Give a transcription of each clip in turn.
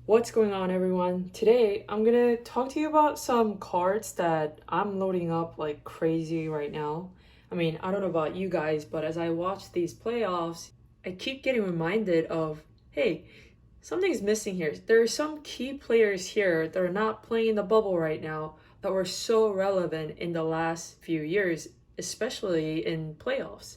What's going on, everyone? Today I'm gonna talk to you about some cards that I'm loading up like crazy right now. I mean, I don't know about you guys, but as I watch these playoffs, I keep getting reminded of, hey, something's missing here. There are some key players here that are not playing in the bubble right now that were so relevant in the last few years, especially in playoffs.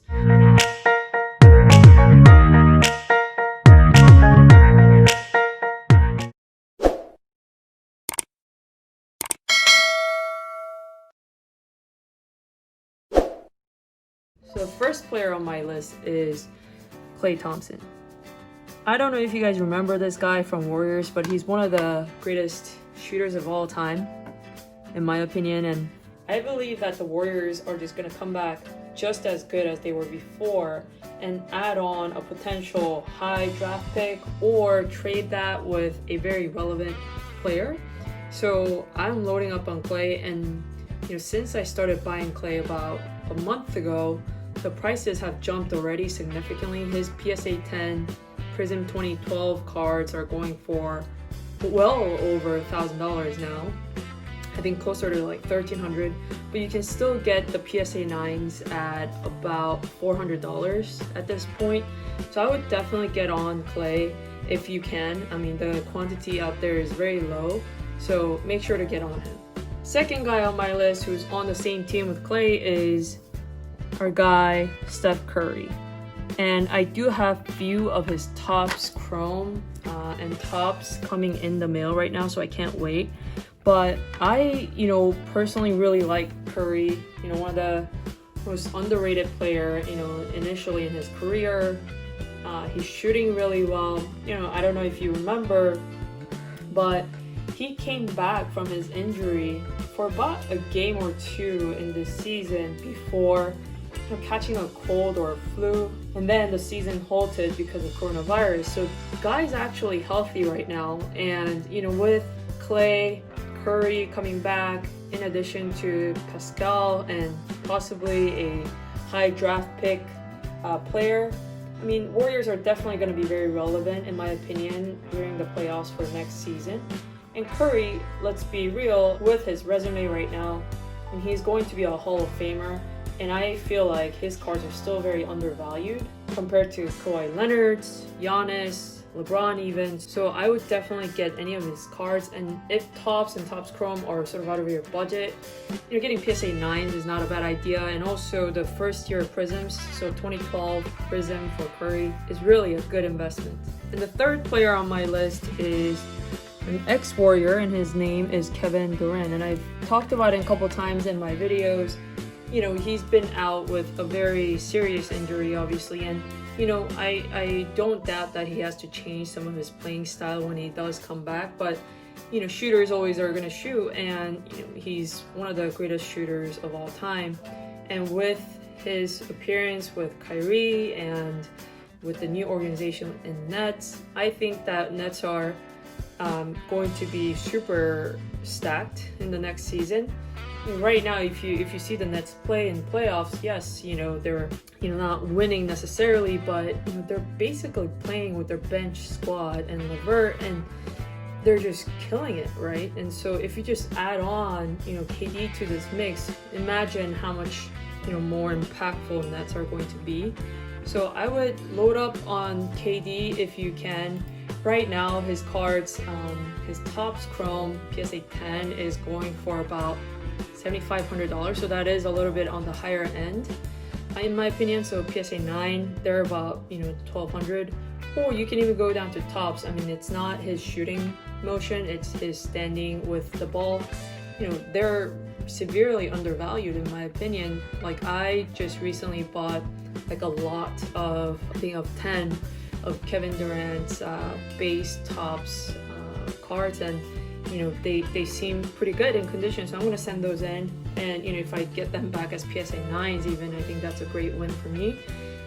So the first player on my list is Klay Thompson. I don't know if you guys remember this guy from Warriors, but he's one of the greatest shooters of all time, in my opinion. And I believe that the Warriors are just going to come back just as good as they were before and add on a potential high draft pick or trade that with a very relevant player. So I'm loading up on Klay, and since I started buying Klay about a month ago, the prices have jumped already significantly. His PSA 10 Prism 2012 cards are going for well over $1,000 now. I think closer to like $1,300, but you can still get the PSA 9s at about $400 at this point. So I would definitely get on Klay if you can. I mean, the quantity out there is very low, so make sure to get on him. Second guy on my list who's on the same team with Klay is our guy Steph Curry. And I do have few of his Topps Chrome and Topps coming in the mail right now, so I can't wait. But I, personally really like Curry. One of the most underrated player, initially in his career. He's shooting really well. I don't know if you remember, but he came back from his injury for about a game or two in this season before catching a cold or a flu, and then the season halted because of coronavirus. So the guy's actually healthy right now, and with Klay, Curry coming back, in addition to Pascal and possibly a high draft pick player, I mean, Warriors are definitely going to be very relevant, in my opinion, during the playoffs for next season. And Curry, let's be real, with his resume right now, and he's going to be a Hall of Famer. And I feel like his cards are still very undervalued compared to Kawhi Leonard's, Giannis, LeBron even. So I would definitely get any of his cards. And if Topps and Topps Chrome are sort of out of your budget, getting PSA 9s is not a bad idea. And also the first year Prisms, so 2012 Prism for Curry, is really a good investment. And the third player on my list is an ex-Warrior, and his name is Kevin Durant. And I've talked about it a couple times in my videos. He's been out with a very serious injury, obviously, and I don't doubt that he has to change some of his playing style when he does come back, but shooters always are going to shoot, and he's one of the greatest shooters of all time. And with his appearance with Kyrie and with the new organization in Nets, I think that Nets are going to be super stacked in the next season. Right now, if you see the Nets play in playoffs, yes, they're not winning necessarily, but they're basically playing with their bench squad and LeVert, and they're just killing it, right? And so if you just add on KD to this mix, imagine how much more impactful Nets are going to be. So I would load up on KD if you can. Right now, his cards, his Topps Chrome PSA 10 is going for about $7,500, so that is a little bit on the higher end, in my opinion. So PSA 9, they're about $1,200, or you can even go down to Topps. I mean, it's not his shooting motion, it's his standing with the ball. They're severely undervalued, in my opinion. Like, I just recently bought like a lot of, I think of 10 of Kevin Durant's base Topps cards, and they seem pretty good in condition, so I'm going to send those in. And if I get them back as PSA 9s even, I think that's a great win for me.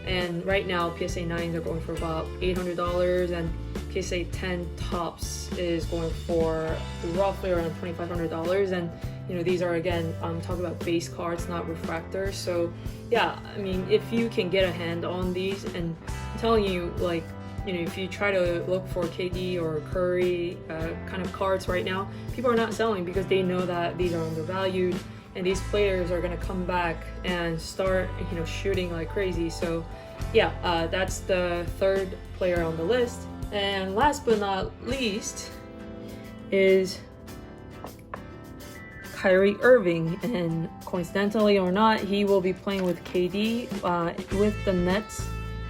And right now PSA 9s are going for about $800, and PSA 10 Topps is going for roughly around $2,500. And these are, again, I'm talking about base cards, not refractors. So yeah, I mean, if you can get a hand on these, and I'm telling you, like, if you try to look for KD or Curry kind of cards right now, people are not selling because they know that these are undervalued and these players are going to come back and start shooting like crazy. So yeah, that's the third player on the list. And last but not least is Kyrie Irving, and coincidentally or not, he will be playing with KD with the Nets.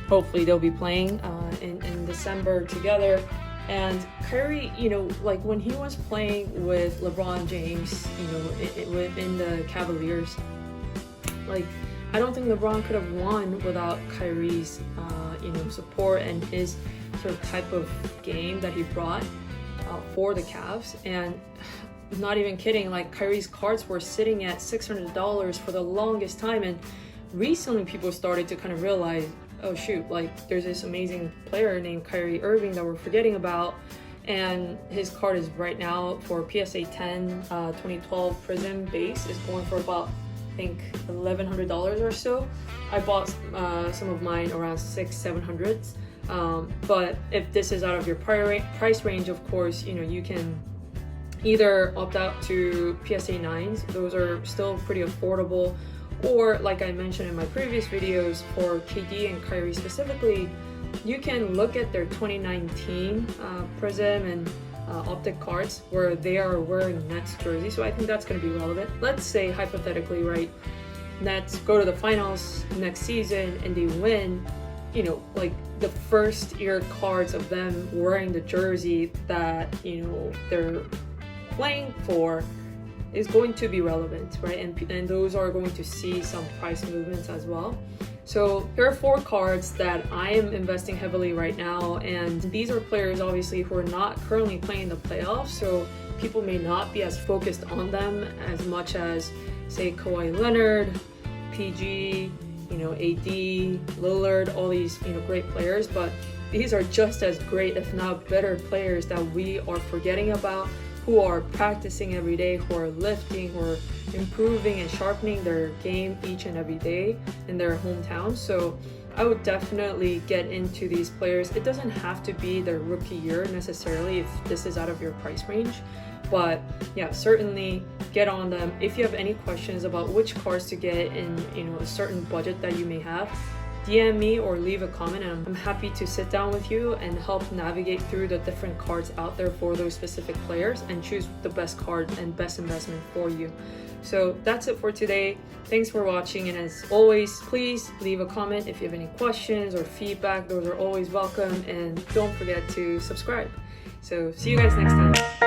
Hopefully they'll be playing in December together. And Kyrie, like when he was playing with LeBron James, in the Cavaliers, like I don't think LeBron could have won without Kyrie's support and his sort of type of game that he brought for the Cavs. And not even kidding, like Kyrie's cards were sitting at $600 for the longest time, and recently people started to kind of realize, oh shoot, like there's this amazing player named Kyrie Irving that we're forgetting about, and his card is right now for PSA 10 2012 Prism base is going for about I think $1,100 or so. I bought some of mine around $600-700. But if this is out of your price range, of course, you can either opt out to PSA 9s. Those are still pretty affordable. Or like I mentioned in my previous videos, for KD and Kyrie specifically, you can look at their 2019 Prism and Optic cards where they are wearing Nets jersey. So I think that's going to be relevant. Let's say hypothetically, right, Nets go to the finals next season and they win, like the first year cards of them wearing the jersey that they're playing for is going to be relevant, right? And those are going to see some price movements as well. So here are 4 cards that I am investing heavily right now, and these are players obviously who are not currently playing the playoffs, so people may not be as focused on them as much as say Kawhi Leonard, PG, AD, Lillard, all these great players, but these are just as great, if not better, players that we are forgetting about, who are practicing every day, who are lifting, who are improving and sharpening their game each and every day in their hometown. So I would definitely get into these players. It doesn't have to be their rookie year necessarily if this is out of your price range, but yeah, certainly get on them. If you have any questions about which cards to get in a certain budget that you may have, DM me or leave a comment, and I'm happy to sit down with you and help navigate through the different cards out there for those specific players and choose the best card and best investment for you. So that's it for today. Thanks for watching, and as always, please leave a comment if you have any questions or feedback. Those are always welcome, and don't forget to subscribe. So see you guys next time.